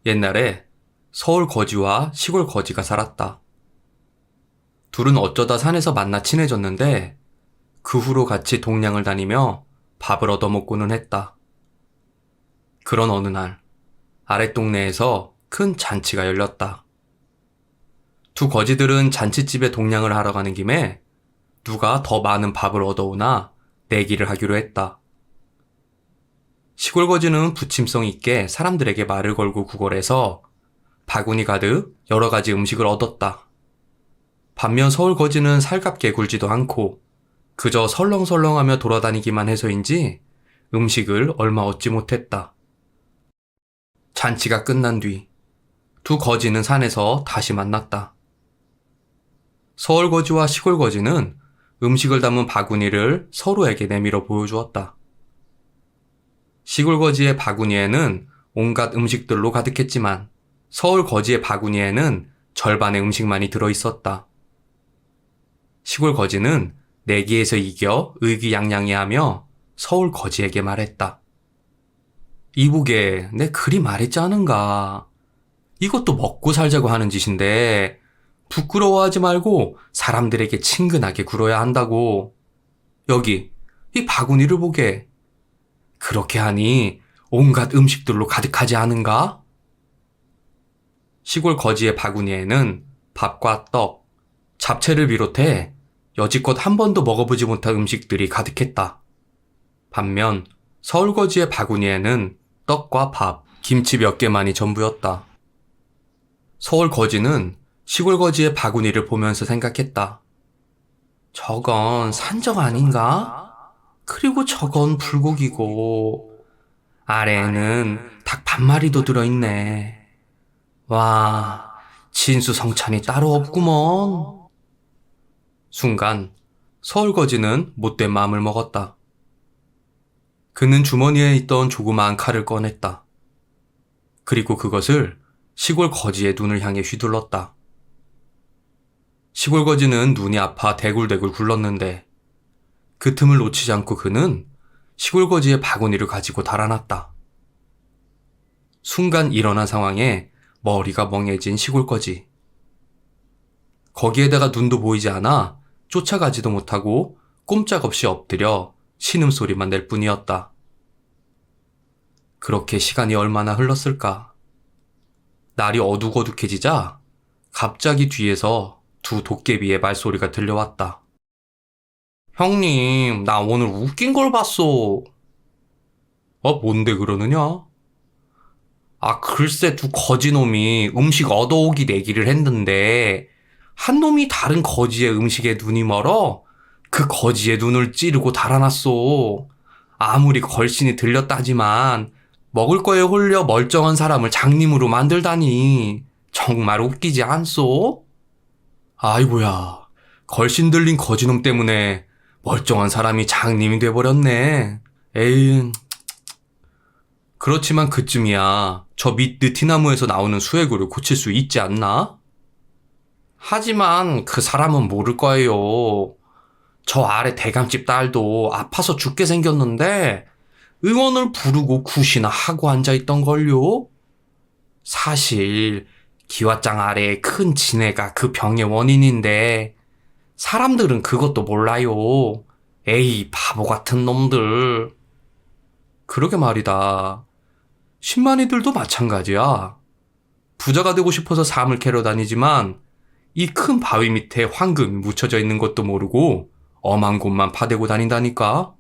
옛날에 서울 거지와 시골 거지가 살았다. 둘은 어쩌다 산에서 만나 친해졌는데 그 후로 같이 동냥을 다니며 밥을 얻어먹고는 했다. 그런 어느 날 아랫동네에서 큰 잔치가 열렸다. 두 거지들은 잔치집에 동냥을 하러 가는 김에 누가 더 많은 밥을 얻어오나 내기를 하기로 했다. 시골 거지는 부침성 있게 사람들에게 말을 걸고 구걸해서 바구니 가득 여러 가지 음식을 얻었다. 반면 서울 거지는 살갑게 굴지도 않고 그저 설렁설렁하며 돌아다니기만 해서인지 음식을 얼마 얻지 못했다. 잔치가 끝난 뒤 두 거지는 산에서 다시 만났다. 서울 거지와 시골 거지는 음식을 담은 바구니를 서로에게 내밀어 보여주었다. 시골 거지의 바구니에는 온갖 음식들로 가득했지만 서울 거지의 바구니에는 절반의 음식만이 들어있었다. 시골 거지는 내기에서 이겨 의기양양해하며 서울 거지에게 말했다. 이보게, 내 그리 말했지 않은가. 이것도 먹고 살자고 하는 짓인데 부끄러워하지 말고 사람들에게 친근하게 굴어야 한다고. 여기, 이 바구니를 보게. 그렇게 하니 온갖 음식들로 가득하지 않은가? 시골 거지의 바구니에는 밥과 떡, 잡채를 비롯해 여지껏 한 번도 먹어보지 못한 음식들이 가득했다. 반면 서울 거지의 바구니에는 떡과 밥, 김치 몇 개만이 전부였다. 서울 거지는 시골 거지의 바구니를 보면서 생각했다. 저건 산적 아닌가? 그리고 저건 불고기고 아래에는 닭 반마리도 들어있네. 와, 진수성찬이 따로 없구먼. 순간 서울 거지는 못된 마음을 먹었다. 그는 주머니에 있던 조그마한 칼을 꺼냈다. 그리고 그것을 시골 거지의 눈을 향해 휘둘렀다. 시골 거지는 눈이 아파 대굴대굴 굴렀는데 그 틈을 놓치지 않고 그는 시골 거지의 바구니를 가지고 달아났다. 순간 일어난 상황에 머리가 멍해진 시골 거지. 거기에다가 눈도 보이지 않아 쫓아가지도 못하고 꼼짝없이 엎드려 신음소리만 낼 뿐이었다. 그렇게 시간이 얼마나 흘렀을까? 날이 어둑어둑해지자 갑자기 뒤에서 두 도깨비의 말소리가 들려왔다. 형님, 나 오늘 웃긴 걸 봤어. 뭔데 그러느냐? 글쎄 두 거지놈이 음식 얻어오기 내기를 했는데 한 놈이 다른 거지의 음식에 눈이 멀어 그 거지의 눈을 찌르고 달아났어. 아무리 걸신이 들렸다지만 먹을 거에 홀려 멀쩡한 사람을 장님으로 만들다니 정말 웃기지 않소? 아이고야, 걸신 들린 거지놈 때문에 멀쩡한 사람이 장님이 돼버렸네. 에이. 그렇지만 그쯤이야 저 밑 느티나무에서 나오는 수액을 고칠 수 있지 않나? 하지만 그 사람은 모를 거예요. 저 아래 대감집 딸도 아파서 죽게 생겼는데 의원을 부르고 굿이나 하고 앉아있던걸요? 사실 기왓장 아래에 큰 진해가 그 병의 원인인데 사람들은 그것도 몰라요. 에이, 바보 같은 놈들. 그러게 말이다. 신만이들도 마찬가지야. 부자가 되고 싶어서 삶을 캐러 다니지만 이 큰 바위 밑에 황금이 묻혀져 있는 것도 모르고 엄한 곳만 파대고 다닌다니까.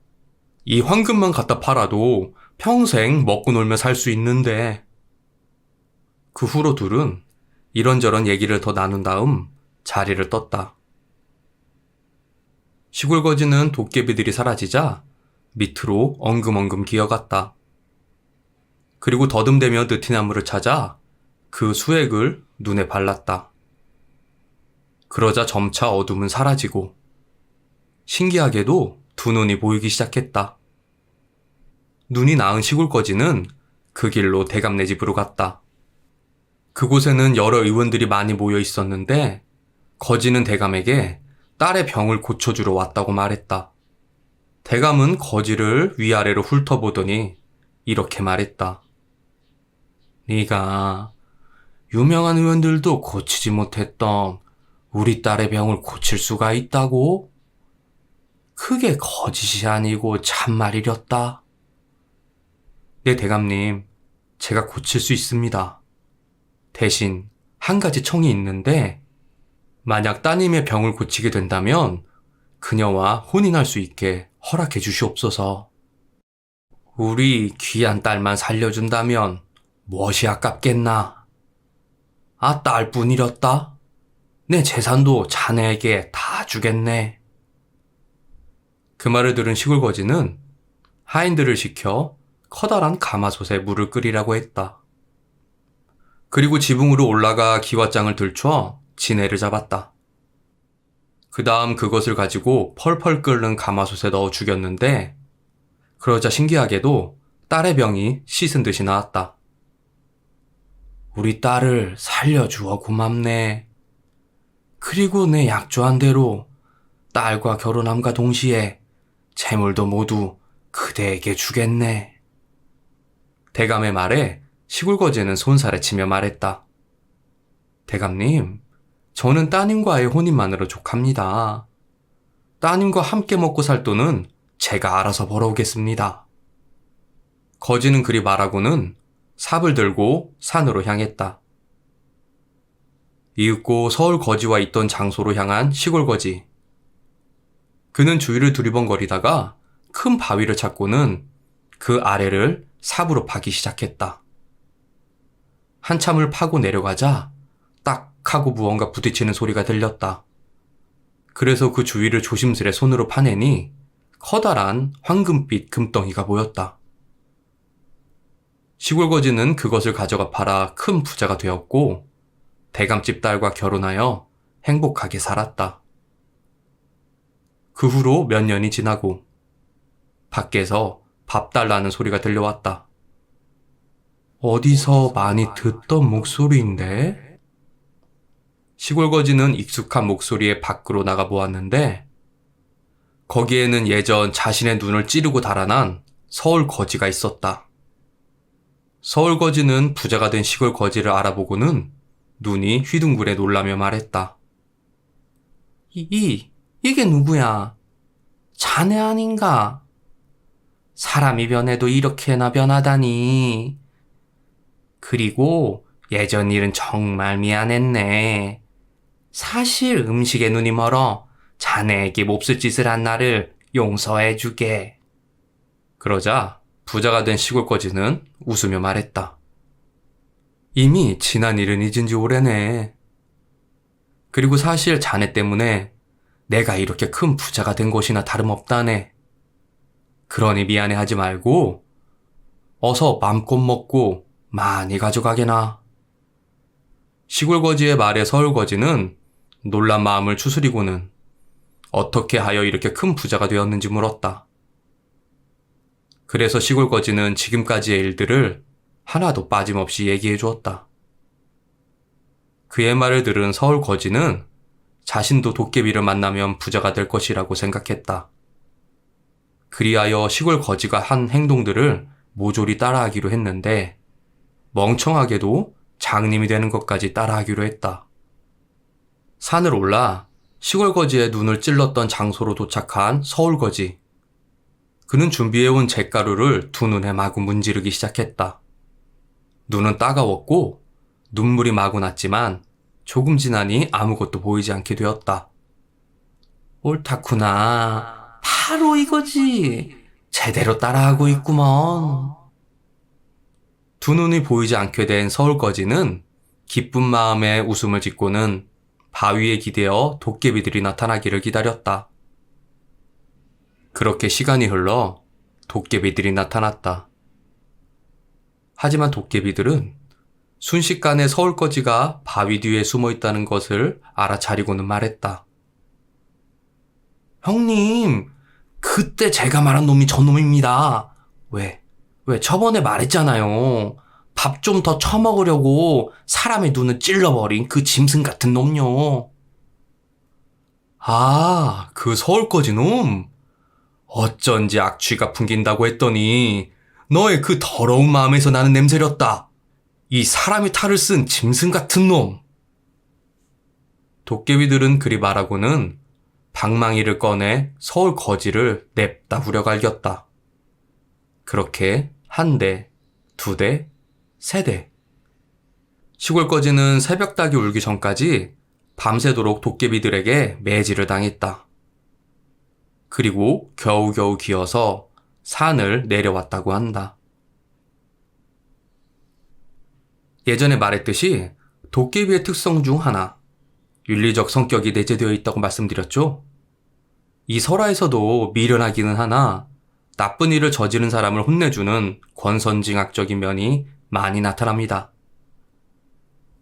이 황금만 갖다 팔아도 평생 먹고 놀며 살 수 있는데. 그 후로 둘은 이런저런 얘기를 더 나눈 다음 자리를 떴다. 시골 거지는 도깨비들이 사라지자 밑으로 엉금엉금 기어갔다. 그리고 더듬대며 느티나무를 찾아 그 수액을 눈에 발랐다. 그러자 점차 어둠은 사라지고 신기하게도 두 눈이 보이기 시작했다. 눈이 나은 시골 거지는 그 길로 대감네 집으로 갔다. 그곳에는 여러 의원들이 많이 모여 있었는데 거지는 대감에게 딸의 병을 고쳐주러 왔다고 말했다. 대감은 거지를 위아래로 훑어보더니 이렇게 말했다. 네가 유명한 의원들도 고치지 못했던 우리 딸의 병을 고칠 수가 있다고? 그게 거짓이 아니고 참말이렸다. 네, 대감님. 제가 고칠 수 있습니다. 대신 한 가지 청이 있는데 만약 따님의 병을 고치게 된다면 그녀와 혼인할 수 있게 허락해 주시옵소서. 우리 귀한 딸만 살려준다면 무엇이 아깝겠나? 아, 딸뿐이렸다. 내 재산도 자네에게 다 주겠네. 그 말을 들은 시골 거지는 하인들을 시켜 커다란 가마솥에 물을 끓이라고 했다. 그리고 지붕으로 올라가 기왓장을 들춰 지네를 잡았다. 그 다음 그것을 가지고 펄펄 끓는 가마솥에 넣어 죽였는데 그러자 신기하게도 딸의 병이 씻은 듯이 나았다. 우리 딸을 살려주어 고맙네. 그리고 내 약조한 대로 딸과 결혼함과 동시에 재물도 모두 그대에게 주겠네. 대감의 말에 시골 거지는 손살에 치며 말했다. 대감님, 저는 따님과의 혼인만으로 족합니다. 따님과 함께 먹고 살 돈은 제가 알아서 벌어오겠습니다. 거지는 그리 말하고는 삽을 들고 산으로 향했다. 이윽고 서울 거지와 있던 장소로 향한 시골 거지. 그는 주위를 두리번거리다가 큰 바위를 찾고는 그 아래를 삽으로 파기 시작했다. 한참을 파고 내려가자 딱 하고 무언가 부딪히는 소리가 들렸다. 그래서 그 주위를 조심스레 손으로 파내니 커다란 황금빛 금덩이가 보였다. 시골 거지는 그것을 가져가 팔아 큰 부자가 되었고 대감집 딸과 결혼하여 행복하게 살았다. 그 후로 몇 년이 지나고 밖에서 밥 달라는 소리가 들려왔다. 어디서 많이 듣던 목소리인데? 시골 거지는 익숙한 목소리에 밖으로 나가 보았는데 거기에는 예전 자신의 눈을 찌르고 달아난 서울 거지가 있었다. 서울 거지는 부자가 된 시골 거지를 알아보고는 눈이 휘둥그레 놀라며 말했다. 이게 누구야? 자네 아닌가? 사람이 변해도 이렇게나 변하다니. 그리고 예전 일은 정말 미안했네. 사실 음식에 눈이 멀어 자네에게 몹쓸 짓을 한 나를 용서해주게. 그러자 부자가 된 시골 거지는 웃으며 말했다. 이미 지난 일은 잊은 지 오래네. 그리고 사실 자네 때문에 내가 이렇게 큰 부자가 된 것이나 다름없다네. 그러니 미안해하지 말고 어서 맘껏 먹고 많이 가져가게나. 시골 거지의 말에 서울 거지는 놀란 마음을 추스리고는 어떻게 하여 이렇게 큰 부자가 되었는지 물었다. 그래서 시골 거지는 지금까지의 일들을 하나도 빠짐없이 얘기해 주었다. 그의 말을 들은 서울 거지는 자신도 도깨비를 만나면 부자가 될 것이라고 생각했다. 그리하여 시골 거지가 한 행동들을 모조리 따라하기로 했는데 멍청하게도 장님이 되는 것까지 따라하기로 했다. 산을 올라 시골 거지의 눈을 찔렀던 장소로 도착한 서울 거지. 그는 준비해온 잿가루를 두 눈에 마구 문지르기 시작했다. 눈은 따가웠고 눈물이 마구 났지만 조금 지나니 아무것도 보이지 않게 되었다. 옳다구나. 바로 이거지. 제대로 따라하고 있구먼. 두 눈이 보이지 않게 된 서울 거지는 기쁜 마음에 웃음을 짓고는 바위에 기대어 도깨비들이 나타나기를 기다렸다. 그렇게 시간이 흘러 도깨비들이 나타났다. 하지만 도깨비들은 순식간에 서울 거지가 바위 뒤에 숨어 있다는 것을 알아차리고는 말했다. 형님, 그때 제가 말한 놈이 저놈입니다. 왜 저번에 말했잖아요. 밥 좀 더 처먹으려고 사람의 눈을 찔러버린 그 짐승 같은 놈요. 아, 그 서울 거지 놈? 어쩐지 악취가 풍긴다고 했더니 너의 그 더러운 마음에서 나는 냄새렸다. 이 사람이 탈을 쓴 짐승 같은 놈! 도깨비들은 그리 말하고는 방망이를 꺼내 서울 거지를 냅다 후려갈겼다. 그렇게 한 대, 두 대, 세 대. 시골 거지는 새벽 닭이 울기 전까지 밤새도록 도깨비들에게 매질을 당했다. 그리고 겨우겨우 기어서 산을 내려왔다고 한다. 예전에 말했듯이 도깨비의 특성 중 하나, 윤리적 성격이 내재되어 있다고 말씀드렸죠? 이 설화에서도 미련하기는 하나 나쁜 일을 저지른 사람을 혼내주는 권선징악적인 면이 많이 나타납니다.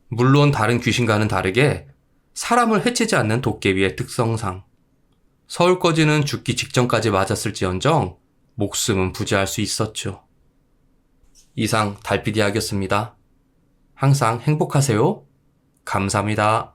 물론 다른 귀신과는 다르게 사람을 해치지 않는 도깨비의 특성상 서울거지는 죽기 직전까지 맞았을지언정 목숨은 부지할 수 있었죠. 이상 달피디약이었습니다. 항상 행복하세요. 감사합니다.